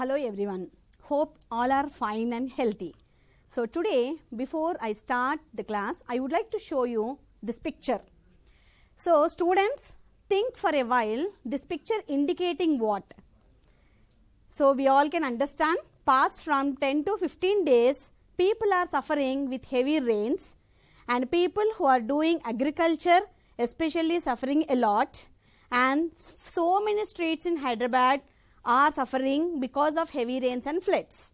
Hello everyone, hope all are fine and healthy. So today before I start the class, I would like to show you this picture. So students, think for a while, this picture indicating what? So we all can understand, past from 10 to 15 days, people are suffering with heavy rains, and people who are doing agriculture especially suffering a lot, and so many streets in Hyderabad are suffering because of heavy rains and floods.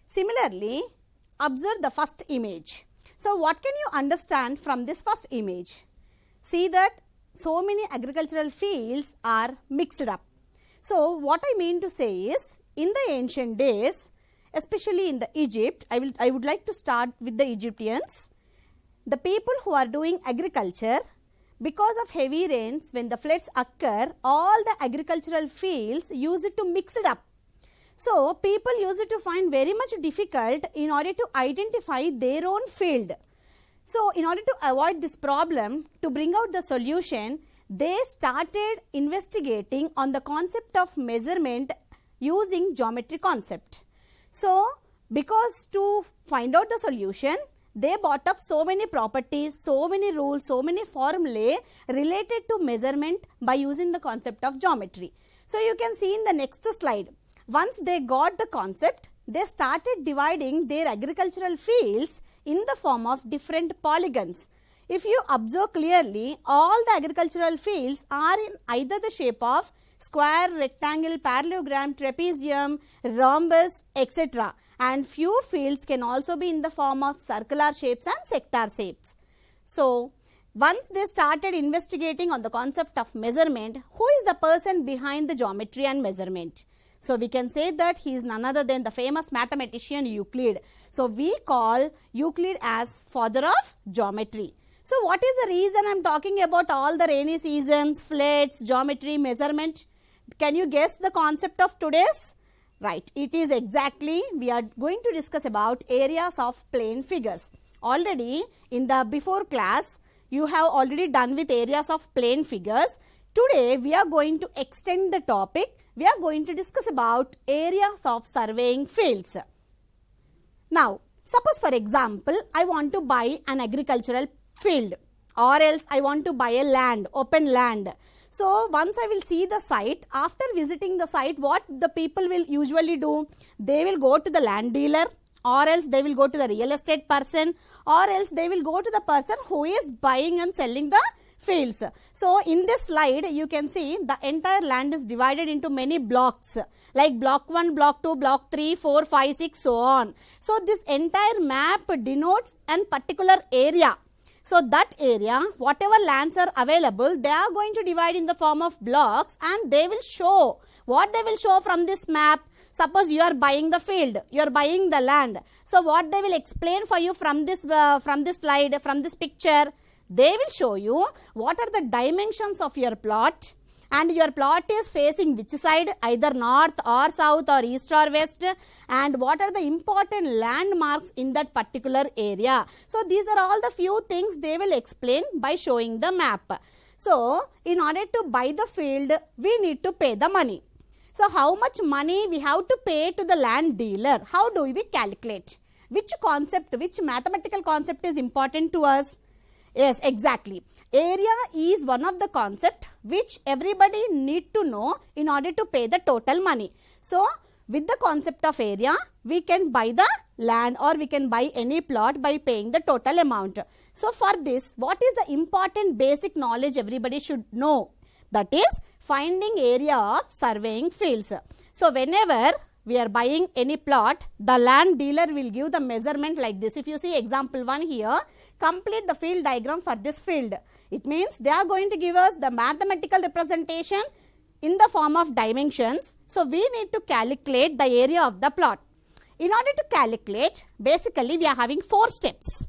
Similarly, observe the first image. So what can you understand from this first image? See that so many agricultural fields are mixed up. So what I mean to say is, in the ancient days, especially in the Egypt, I would like to start with the Egyptians. The people who are doing agriculture, because of heavy rains, when the floods occur, all the agricultural fields use it to mix it up. So people use it to find very much difficult in order to identify their own field. So in order to avoid this problem, to bring out the solution, they started investigating on the concept of measurement using geometry concept. So because to find out the solution, they brought up so many properties, so many rules, so many formulae related to measurement by using the concept of geometry. So you can see in the next slide, once they got the concept, they started dividing their agricultural fields in the form of different polygons. If you observe clearly, all the agricultural fields are in either the shape of square, rectangle, parallelogram, trapezium, rhombus, etc. And few fields can also be in the form of circular shapes and sector shapes. So once they started investigating on the concept of measurement, who is the person behind the geometry and measurement? So we can say that he is none other than the famous mathematician Euclid. So we call Euclid as father of geometry. So what is the reason I am talking about all the rainy seasons, floods, geometry, measurement? Can you guess the concept of today's? Right, it is exactly, we are going to discuss about areas of plane figures. Already in the before class, you have already done with areas of plane figures. Today we are going to extend the topic. We are going to discuss about areas of surveying fields. Now, suppose for example, I want to buy an agricultural field, or else I want to buy a land, open land. So once I will see the site, after visiting the site, what the people will usually do? They will go to the land dealer, or else they will go to the real estate person, or else they will go to the person who is buying and selling the fields. So in this slide, you can see the entire land is divided into many blocks, like block 1, block 2, block 3, 4, 5, 6, so on. So this entire map denotes an particular area. So that area, whatever lands are available, they are going to divide in the form of blocks, and they will show what they will show from this map. Suppose you are buying the field, you are buying the land. So what they will explain for you from this slide, from this picture, they will show you what are the dimensions of your plot, and your plot is facing which side, either north or south or east or west, and what are the important landmarks in that particular area. So these are all the few things they will explain by showing the map. So in order to buy the field, we need to pay the money. So how much money we have to pay to the land dealer? How do we calculate? Which concept, which mathematical concept is important to us? Yes, exactly. Area is one of the concept which everybody need to know in order to pay the total money. So with the concept of area, we can buy the land, or we can buy any plot by paying the total amount. So for this, what is the important basic knowledge everybody should know? That is finding area of surveying fields. So whenever we are buying any plot, the land dealer will give the measurement like this. If you see example 1 here, complete the field diagram for this field. It means they are going to give us the mathematical representation in the form of dimensions. So we need to calculate the area of the plot. In order to calculate, basically we are having 4 steps.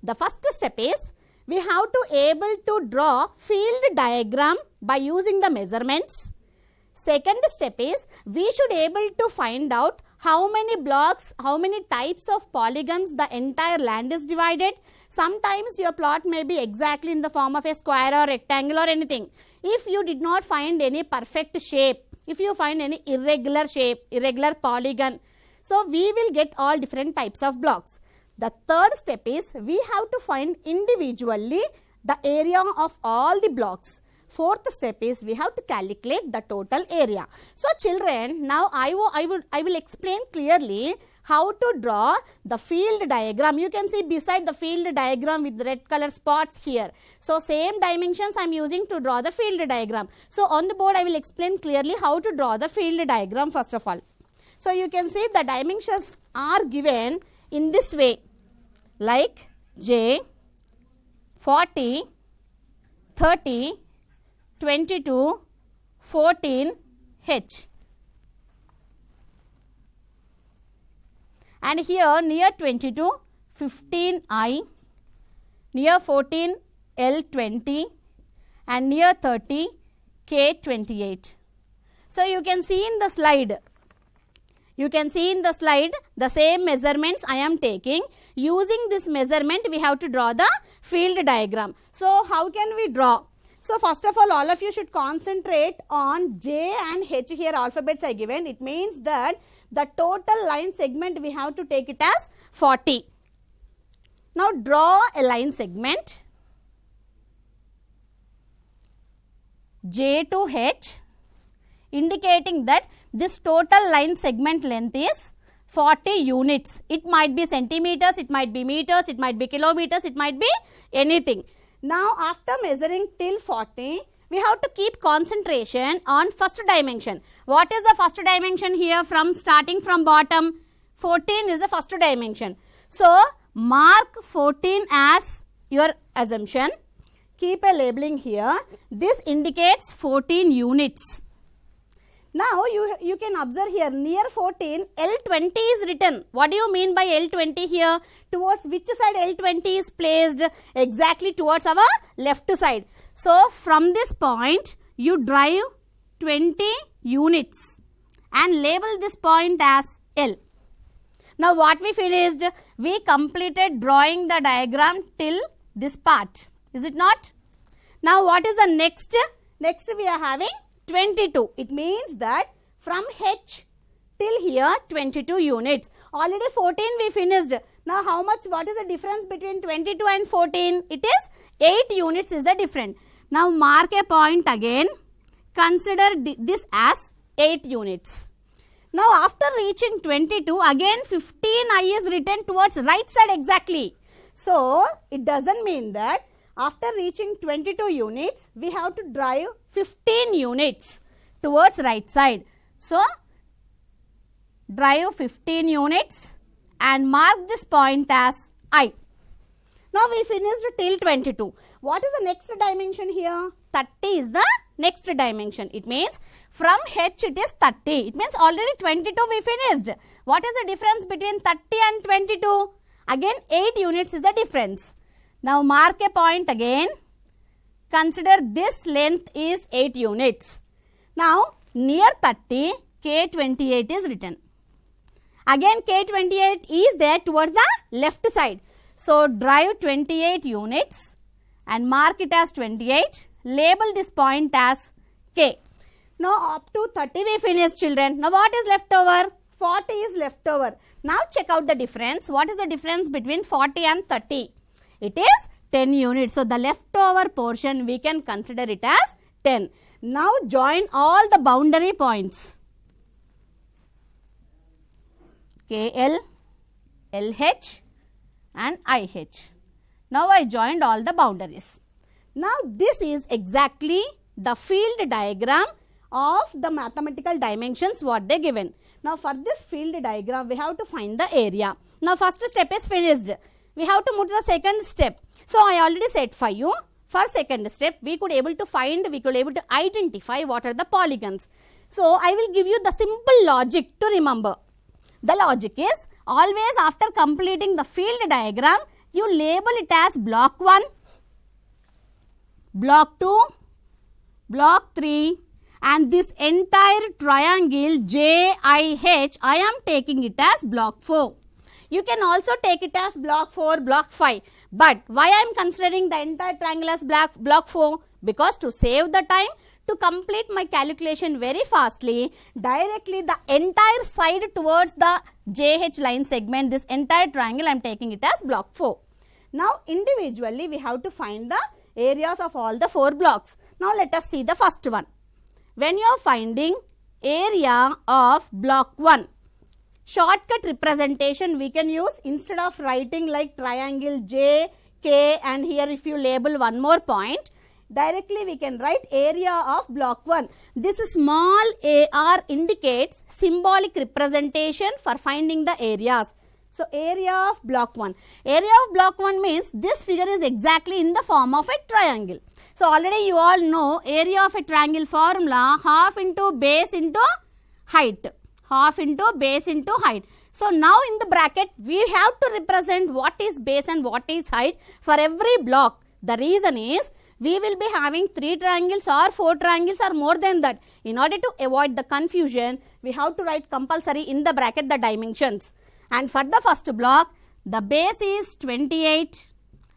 The first step is, we have to able to draw field diagram by using the measurements. Second step is, we should able to find out how many blocks, how many types of polygons the entire land is divided. Sometimes your plot may be exactly in the form of a square or rectangle or anything. If you did not find any perfect shape, if you find any irregular shape, irregular polygon, so we will get all different types of blocks. The third step is we have to find individually the area of all the blocks. Fourth step is we have to calculate the total area. So children, now I will explain clearly how to draw the field diagram. You can see beside the field diagram with red color spots here. So same dimensions I am using to draw the field diagram. So on the board I will explain clearly how to draw the field diagram first of all. So you can see the dimensions are given in this way, like J, 40, 30, 22, 14, H. And here near 22, 15 I, near 14 L 20 and near 30 K 28. So you can see in the slide. You can see in the slide the same measurements I am taking. Using this measurement we have to draw the field diagram. So how can we draw? So first of all of you should concentrate on J and H. Here alphabets are given. It means that the total line segment we have to take it as 40. Now draw a line segment J to H, indicating that this total line segment length is 40 units. It might be centimeters, it might be meters, it might be kilometers, it might be anything. Now after measuring till 40, we have to keep concentration on first dimension. What is the first dimension here from starting from bottom? 14 is the first dimension. So mark 14 as your assumption. Keep a labeling here. This indicates 14 units. Now you can observe here near 14 L20 is written. What do you mean by L20 here? Towards which side L20 is placed? Exactly towards our left side. So from this point you drive 20 units and label this point as L. Now what we finished? We completed drawing the diagram till this part. Is it not? Now what is the next? Next we are having 22. It means that from H till here 22 units. Already 14 we finished. Now how much, what is the difference between 22 and 14? It is 8 units is the difference. Now mark a point again. Consider this as 8 units. Now after reaching 22, again 15I is written towards right side exactly. So it doesn't mean that after reaching 22 units, we have to drive 15 units towards right side. So drive 15 units and mark this point as I. Now we finished till 22. What is the next dimension here? 30 is the next dimension. It means from H it is 30. It means already 22 we finished. What is the difference between 30 and 22? Again 8 units is the difference. Now mark a point again. Consider this length is 8 units. Now near 30 K28 is written. Again K28 is there towards the left side. So drive 28 units and mark it as 28. Label this point as K. Now up to 30 we finished children. Now what is left over? 40 is left over. Now check out the difference. What is the difference between 40 and 30? It is 10 units. So the leftover portion we can consider it as 10. Now join all the boundary points. KL, LH and IH. Now I joined all the boundaries. Now this is exactly the field diagram of the mathematical dimensions what they given. Now for this field diagram we have to find the area. Now first step is finished. We have to move to the second step. So I already said for you, for second step we could able to find, we could able to identify what are the polygons. So I will give you the simple logic to remember. The logic is always after completing the field diagram, you label it as block 1, block 2, block 3 and this entire triangle JIH, I am taking it as block 4. You can also take it as block 4, block 5. But why I am considering the entire triangle as block 4? Because to save the time, to complete my calculation very fastly, directly the entire side towards the JH line segment, this entire triangle I am taking it as block 4. Now individually we have to find the areas of all the 4 blocks. Now let us see the first one. When you are finding area of block 1, shortcut representation we can use instead of writing like triangle J, K and here if you label one more point, directly we can write area of block 1. This small AR indicates symbolic representation for finding the areas. So area of block 1. Area of block 1 means this figure is exactly in the form of a triangle. So already you all know area of a triangle formula, half into base into height. Half into base into height. So now in the bracket we have to represent what is base and what is height for every block. The reason is we will be having 3 triangles or 4 triangles or more than that. In order to avoid the confusion, we have to write compulsory in the bracket the dimensions. And for the first block, the base is 28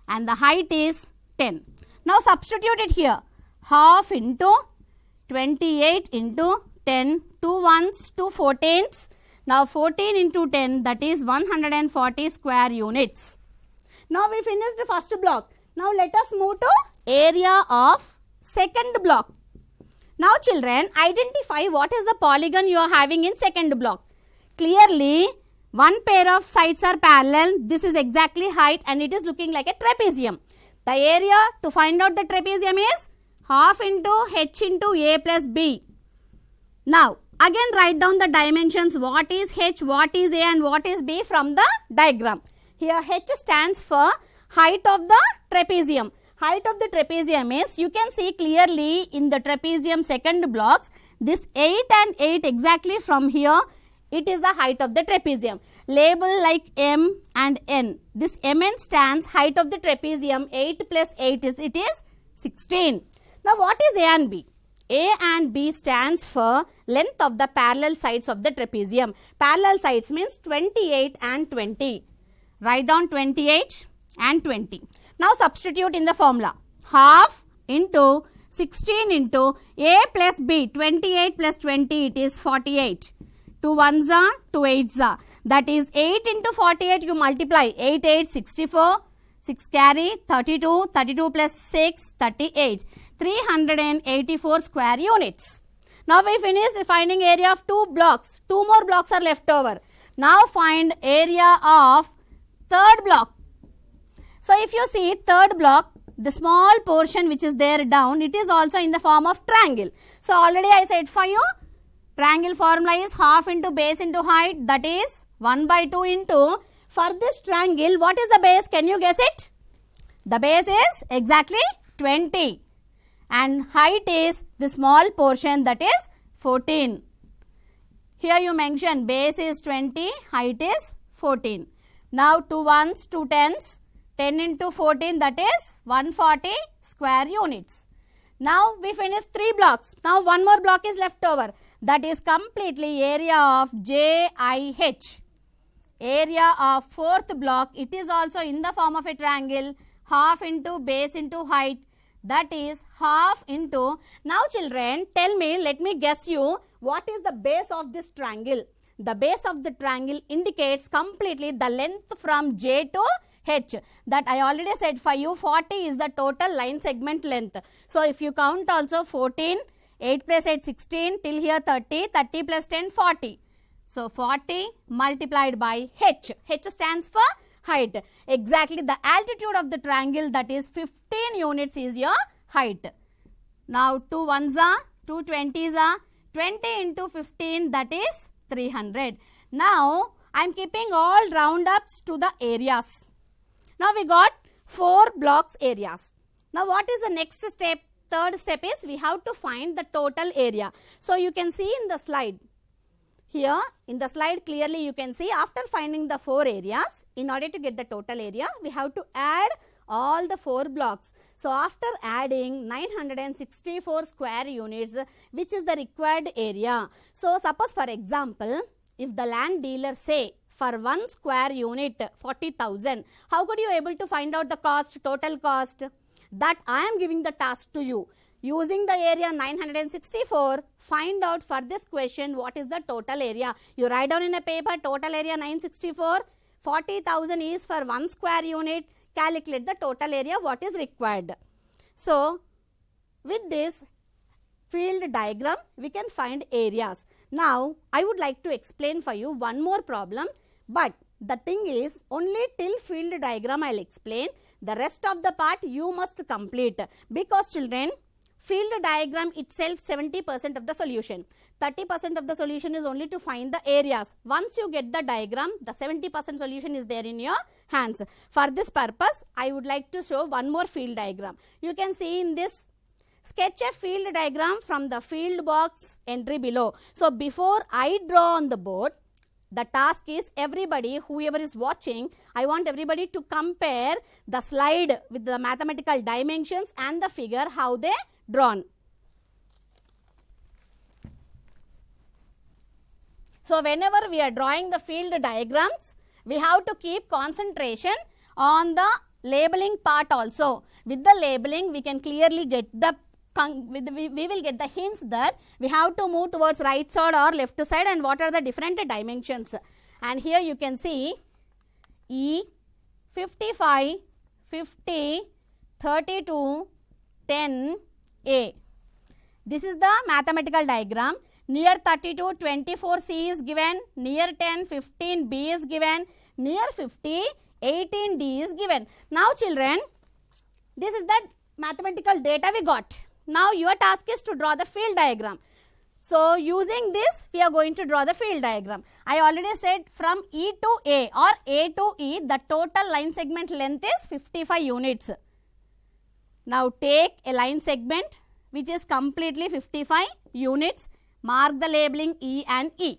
and the height is 10. Now substitute it here. Half into 28 into 10, 2 ones, 2 14s. Now 14 into 10, that is 140 square units. Now we finished the first block. Now let us move to area of second block. Now children, identify what is the polygon you are having in second block. Clearly, one pair of sides are parallel. This is exactly height and it is looking like a trapezium. The area to find out the trapezium is half into h into a plus b. Now, again write down the dimensions, what is h, what is a and what is b from the diagram. Here h stands for height of the trapezium. Height of the trapezium is, you can see clearly in the trapezium second blocks, this 8 and 8 exactly from here, it is the height of the trapezium. Label like m and n. This mn stands height of the trapezium, 8 plus 8 is, it is 16. Now what is a and b? A and B stands for length of the parallel sides of the trapezium. Parallel sides means 28 and 20. Write down 28 and 20. Now substitute in the formula. Half into 16 into A plus B, 28 plus 20, it is 48. 2 ones are, 2 eights are. That is 8 into 48 you multiply. 8 8, 64. 6 carry, 32. 32 plus 6, 38. 384 square units. Now we finished finding area of 2 blocks. 2 more blocks are left over. Now find area of third block. So if you see third block, the small portion which is there down, it is also in the form of triangle. So already I said for you, triangle formula is half into base into height, that is 1 by 2 into, for this triangle, what is the base? Can you guess it? The base is exactly 20. And height is the small portion, that is 14. Here you mention base is 20, height is 14. Now 2 ones, 2 tens, 10 into 14, that is 140 square units. Now we finished 3 blocks. Now one more block is left over. That is completely area of JIH. Area of fourth block, it is also in the form of a triangle, half into base into height. That is half into, now children tell me, let me guess you, what is the base of this triangle? The base of the triangle indicates completely the length from J to H. That I already said for you, 40 is the total line segment length. So if you count also 14, 8 plus 8, 16, till here 30, 30 plus 10, 40. So 40 multiplied by H. H stands for height. Exactly the altitude of the triangle, that is 15 units is your height. Now 2 ones are, 2 20s are, 20 into 15, that is 300. Now I am keeping all roundups to the areas. Now we got 4 blocks areas. Now what is the next step? Third step is we have to find the total area. So you can see in the slide. Here in the slide clearly you can see, after finding the 4 areas, in order to get the total area, we have to add all the 4 blocks. So after adding 964 square units, which is the required area. So suppose for example, if the land dealer say for 1 square unit 40,000, how could you able to find out the cost, total cost? That I am giving the task to you. using the area 964, find out for this question what is the total area. You write down in a paper total area 964, 40,000 is for 1 square unit, calculate the total area what is required. So, with this field diagram we can find areas. Now, I would like to explain for you one more problem, but the thing is only till field diagram I will explain. The rest of the part you must complete, because children, field diagram itself 70% of the solution. 30% of the solution is only to find the areas. Once you get the diagram, the 70% solution is there in your hands. For this purpose, I would like to show one more field diagram. You can see in this, sketch a field diagram from the field box entry below. So, before I draw on the board, the task is everybody, whoever is watching, I want everybody to compare the slide with the mathematical dimensions and the figure how they drawn. So, whenever we are drawing the field diagrams, we have to keep concentration on the labeling part also. With the labeling, we can clearly get the we will get the hints that we have to move towards right side or left side and what are the different dimensions. And here you can see E, 55, 50, 32, 10, A. This is the mathematical diagram. Near 32, 24C is given, near 10, 15B is given, near 50, 18D is given. Now children, this is the mathematical data we got. Now your task is to draw the field diagram. So, using this we are going to draw the field diagram. I already said from E to A or A to E, the total line segment length is 55 units. Now, take a line segment which is completely 55 units. Mark the labeling E and E.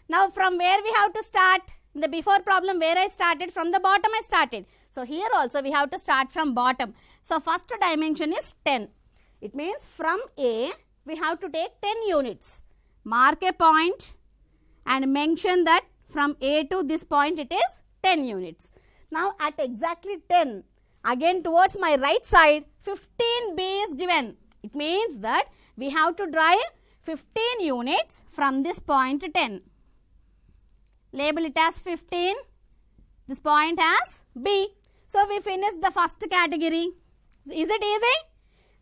Now, from where we have to start? In the before problem where I started, from the bottom I started. So, here also we have to start from bottom. So, first dimension is 10. It means from A, we have to take 10 units. Mark a point and mention that from A to this point it is 10 units. Now, at exactly 10, again towards my right side, 15B is given. It means that we have to drive 15 units from this point 10. Label it as 15, this point as B. So, we finish the first category. Is it easy?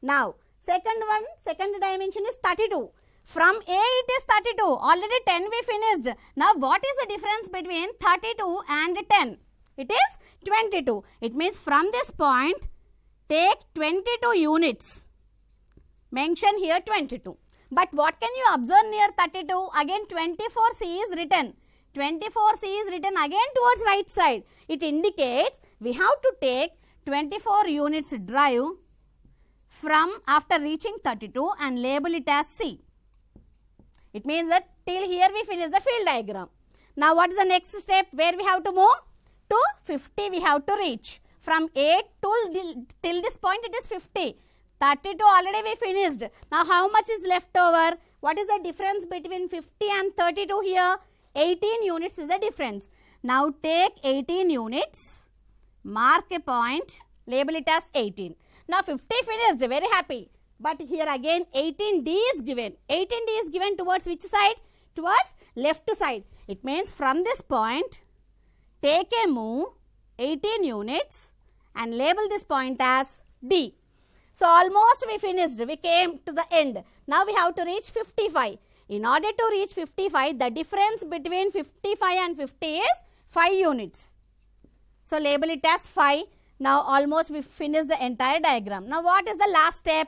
Now, second dimension is 32. From A it is 32. Already 10 we finished. Now, what is the difference between 32 and 10? It is 22. It means from this point, take 22 units. Mention here 22. But what can you observe near 32? Again 24C is written. 24C is written again towards right side. It indicates we have to take 24 units drive from after reaching 32 and label it as C. It means that till here we finish the field diagram. Now, what is the next step where we have to move? To 50 we have to reach. From A till this point it is 50. 32 already we finished. Now, how much is left over? What is the difference between 50 and 32 here? 18 units is the difference. Now, take 18 units, mark a point, label it as 18. Now, 50 finished, very happy. But here again 18D is given. 18D is given towards which side? Towards left side. It means from this point, take a move, 18 units and label this point as D. So, almost we finished, we came to the end. Now, we have to reach 55. In order to reach 55, the difference between 55 and 50 is 5 units. So, label it as 5. Now, almost we finish the entire diagram. Now, what is the last step?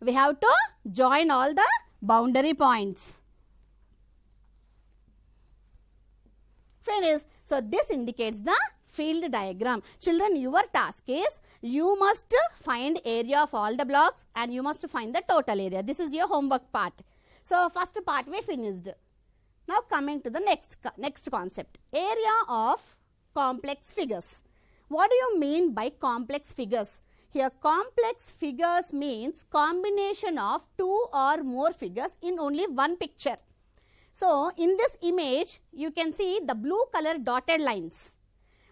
We have to join all the boundary points. Finish. So, this indicates the field diagram. Children, your task is you must find area of all the blocks and you must find the total area. This is your homework part. So, first part we finished. Now, coming to the next concept, area of complex figures. What do you mean by complex figures? Here, complex figures means combination of 2 or more figures in only one picture. So, in this image, you can see the blue color dotted lines.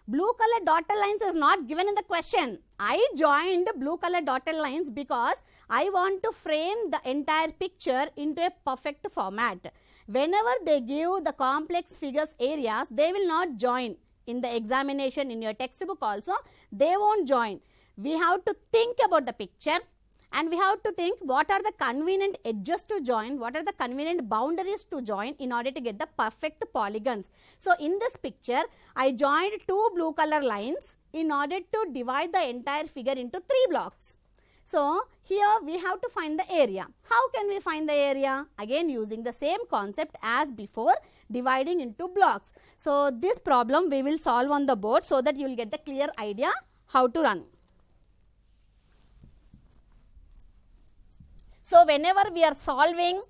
Blue color dotted lines is not given in the question. I joined blue color dotted lines because I want to frame the entire picture into a perfect format. Whenever they give the complex figures areas, they will not join. In the examination, in your textbook also, they won't join. We have to think about the picture and we have to think what are the convenient edges to join, what are the convenient boundaries to join in order to get the perfect polygons. So, in this picture, I joined two blue color lines in order to divide the entire figure into 3 blocks. So, here we have to find the area. How can we find the area? Again using the same concept as before, dividing into blocks. So, this problem we will solve on the board so that you will get the clear idea how to run. So, whenever we are solving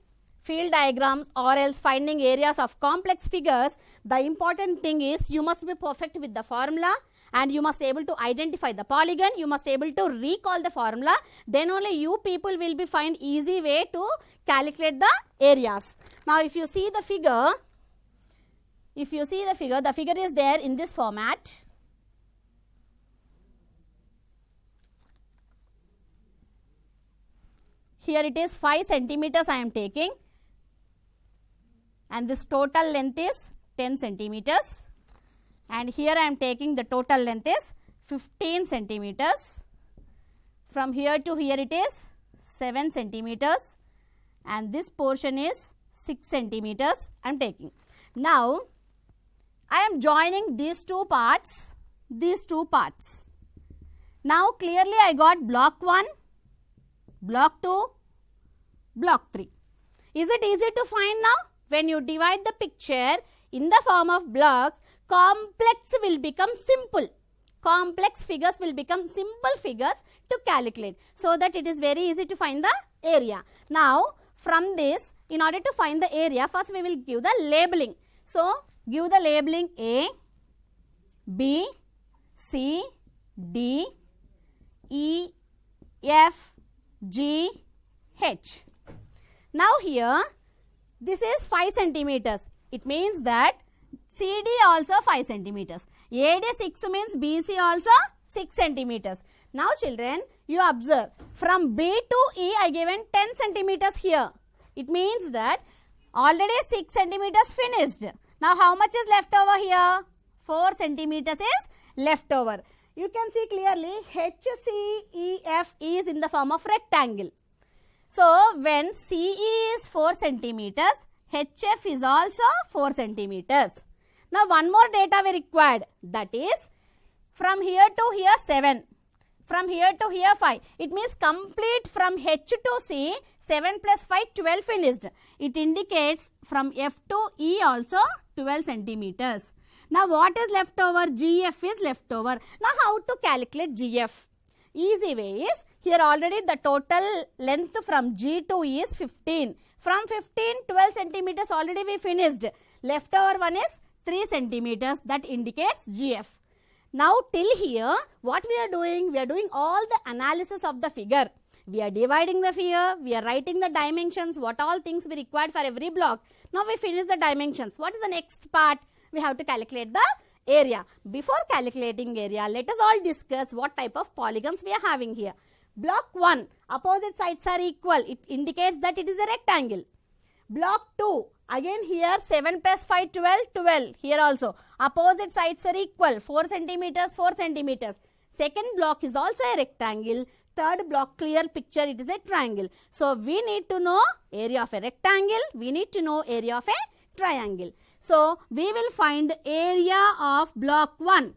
field diagrams or else finding areas of complex figures, the important thing is you must be perfect with the formula and you must be able to identify the polygon, you must be able to recall the formula, then only you people will be find easy way to calculate the areas. Now, if you see the figure, the figure is there in this format. Here it is 5 centimeters I am taking and this total length is 10 centimeters. And here I am taking the total length is 15 centimeters. From here to here it is 7 centimeters and this portion is 6 centimeters I am taking. Now, I am joining these two parts. Now, clearly I got block 1, block 2, block 3. Is it easy to find now? When you divide the picture in the form of blocks, complex will become simple. Complex figures will become simple figures to calculate, so that it is very easy to find the area. Now, from this, in order to find the area, first we will give the labeling. So, give the labeling A, B, C, D, E, F, G, H. Now, here this is 5 centimeters. It means that CD also 5 centimeters. AD 6 means BC also 6 centimeters. Now, children, you observe from B to E I given 10 centimeters here. It means that already 6 centimeters finished. Now, how much is left over here? 4 centimeters is left over. You can see clearly HCEF is in the form of rectangle. So, when CE is 4 centimeters, HF is also 4 centimeters. Now, one more data we required, that is from here to here 7, from here to here 5. It means complete from H to C, 7 plus 5, 12 finished. It indicates from F to E also 12 centimeters. Now, what is left over? GF is left over. Now, how to calculate GF? Easy way is, here already the total length from G to E is 15. From 15, 12 centimeters already we finished. Left over one is 3 centimeters, that indicates GF. Now, till here, what we are doing? We are doing all the analysis of the figure. We are dividing the figure, we are writing the dimensions, what all things we required for every block. Now, we finish the dimensions. What is the next part? We have to calculate the area. Before calculating area, let us all discuss what type of polygons we are having here. Block 1, opposite sides are equal. It indicates that it is a rectangle. Block 2, again here 7 plus 5, 12, 12. Here also, opposite sides are equal. 4 centimeters, 4 centimeters. Second block is also a rectangle. Third block, clear picture, it is a triangle. So, we need to know area of a rectangle. We need to know area of a triangle. So, we will find area of block 1.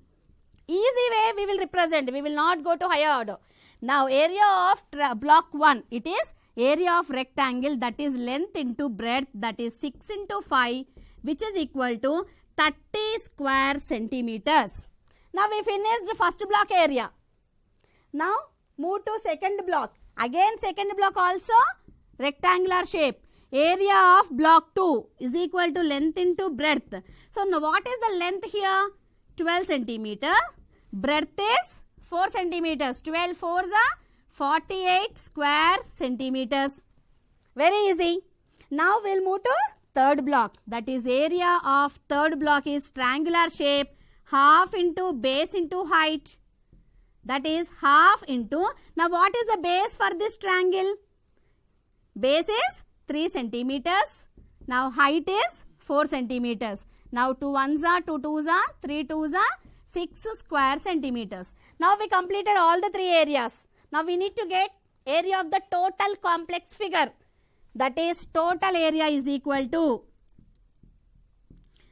Easy way we will represent. We will not go to higher order. Now, area of block 1, it is area of rectangle, that is length into breadth, that is 6 into 5, which is equal to 30 square centimeters. Now, we finished the first block area. Now, move to second block. Again, second block also rectangular shape. Area of block 2 is equal to length into breadth. So, now what is the length here? 12 centimeter. Breadth is 4 centimeters. 12 4s are 48 square centimeters. Very easy. Now, we will move to third block. That is area of third block is triangular shape. Half into base into height. that is half into, now what is the base for this triangle? Base is 3 centimeters. Now height is 4 centimeters. Now 2 ones are 2 twos are 3 twos are 6 square centimeters. Now we completed all the 3 areas. Now we need to get area of the total complex figure. That is total area is equal to,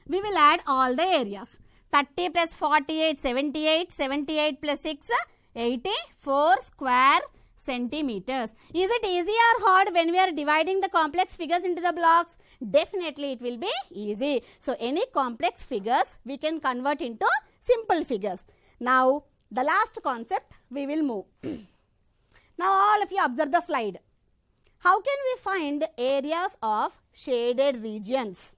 we will add all the areas. 30 plus 48, 78, 78 plus 6, 84 square centimeters. Is it easy or hard when we are dividing the complex figures into the blocks? Definitely it will be easy. So any complex figures we can convert into simple figures. Now the last concept we will move. Now all of you observe the slide. How can we find areas of shaded regions?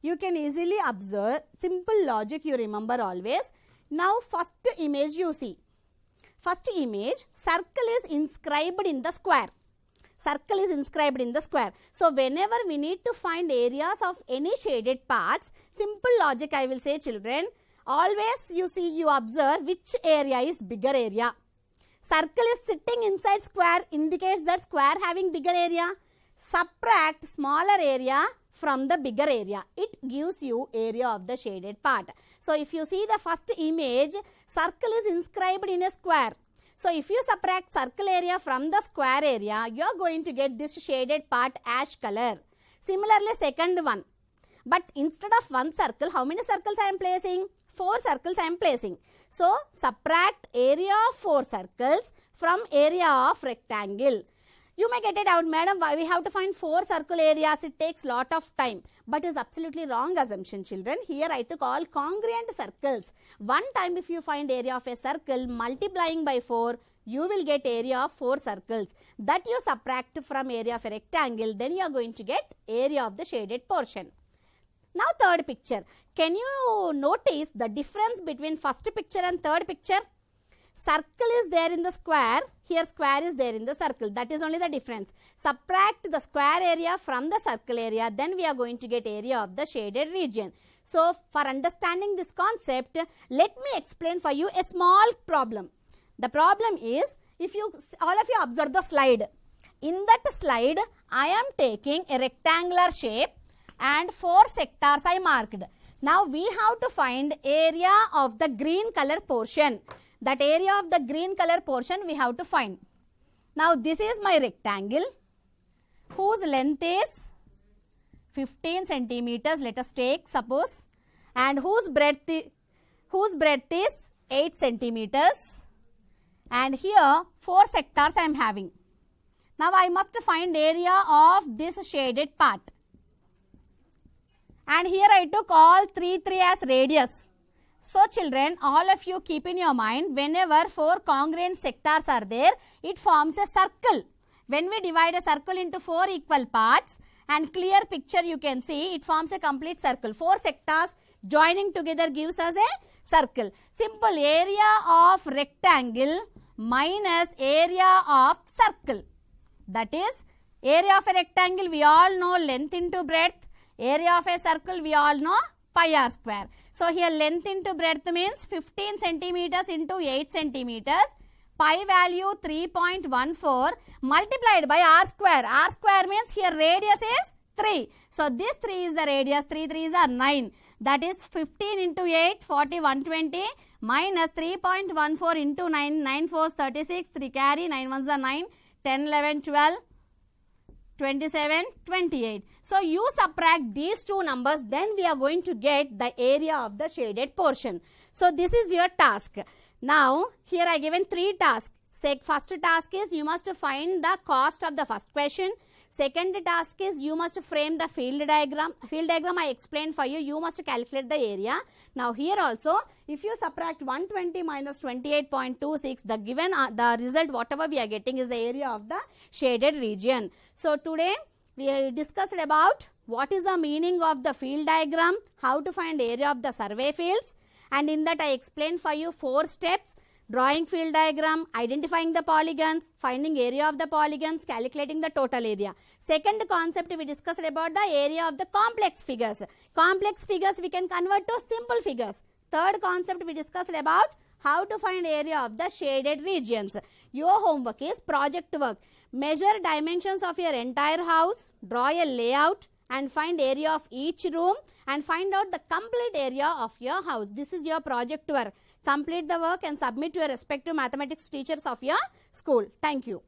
You can easily observe, simple logic you remember always. Now first image you see. First image, circle is inscribed in the square. Circle is inscribed in the square. So whenever we need to find areas of any shaded parts, simple logic I will say children, always you see, you observe which area is bigger area. Circle is sitting inside square indicates that square having bigger area. Subtract smaller area from the bigger area. It gives you area of the shaded part. So if you see the first image, circle is inscribed in a square. So if you subtract circle area from the square area, you are going to get this shaded part ash color. Similarly, second one. But instead of one circle, how many circles I am placing? 4 circles I am placing. So subtract area of 4 circles from area of rectangle. You may get it out, madam, why we have to find 4 circle areas? It takes lot of time. But is absolutely wrong assumption, children. Here I took all congruent circles. One time if you find area of a circle, multiplying by 4, you will get area of 4 circles. That you subtract from area of a rectangle, then you are going to get area of the shaded portion. Now third picture. Can you notice the difference between first picture and third picture? Circle is there in the square, here square is there in the circle. That is only the difference. Subtract the square area from the circle area, then we are going to get area of the shaded region. So for understanding this concept, let me explain for you a small problem. The problem is, if you all of you observe the slide. In that slide, I am taking a rectangular shape and 4 sectors I marked. Now we have to find area of the green color portion. That area of the green color portion we have to find. Now this is my rectangle whose length is 15 centimeters, let us take suppose, and whose breadth is 8 centimeters, and here 4 sectors I am having. Now I must find area of this shaded part. And here I took all 3 as radius. So children, all of you keep in your mind, whenever 4 congruent sectors are there, it forms a circle. When we divide a circle into 4 equal parts and clear picture you can see, it forms a complete circle. 4 sectors joining together gives us a circle. Simple, area of rectangle minus area of circle. That is, area of a rectangle we all know length into breadth. Area of a circle we all know pi r square. So here length into breadth means 15 centimeters into 8 centimeters. Pi value 3.14 multiplied by r square. R square means here radius is 3. So this 3 is the radius. 3 3s are 9. That is 15 into 8, 40, 120 minus 3.14 into 9, 9 4s 36, 3 carry, 9 1s are 9, 10, 11, 12. 27, 28. So you subtract these two numbers, then we are going to get the area of the shaded portion. So this is your task. Now here I given 3 tasks. First task is you must find the cost of the first question. Second task is you must frame the field diagram. Field diagram I explained for you. You must calculate the area. Now here also, if you subtract 120 minus 28.26, the given the result whatever we are getting is the area of the shaded region. So today we discussed about what is the meaning of the field diagram, how to find area of the survey fields, and in that I explained for you 4 steps. Drawing field diagram, identifying the polygons, finding area of the polygons, calculating the total area. Second concept we discussed about the area of the complex figures. Complex figures we can convert to simple figures. Third concept we discussed about how to find area of the shaded regions. Your homework is project work. Measure dimensions of your entire house, draw a layout and find area of each room and find out the complete area of your house. This is your project work. Complete the work and submit to your respective mathematics teachers of your school. Thank you.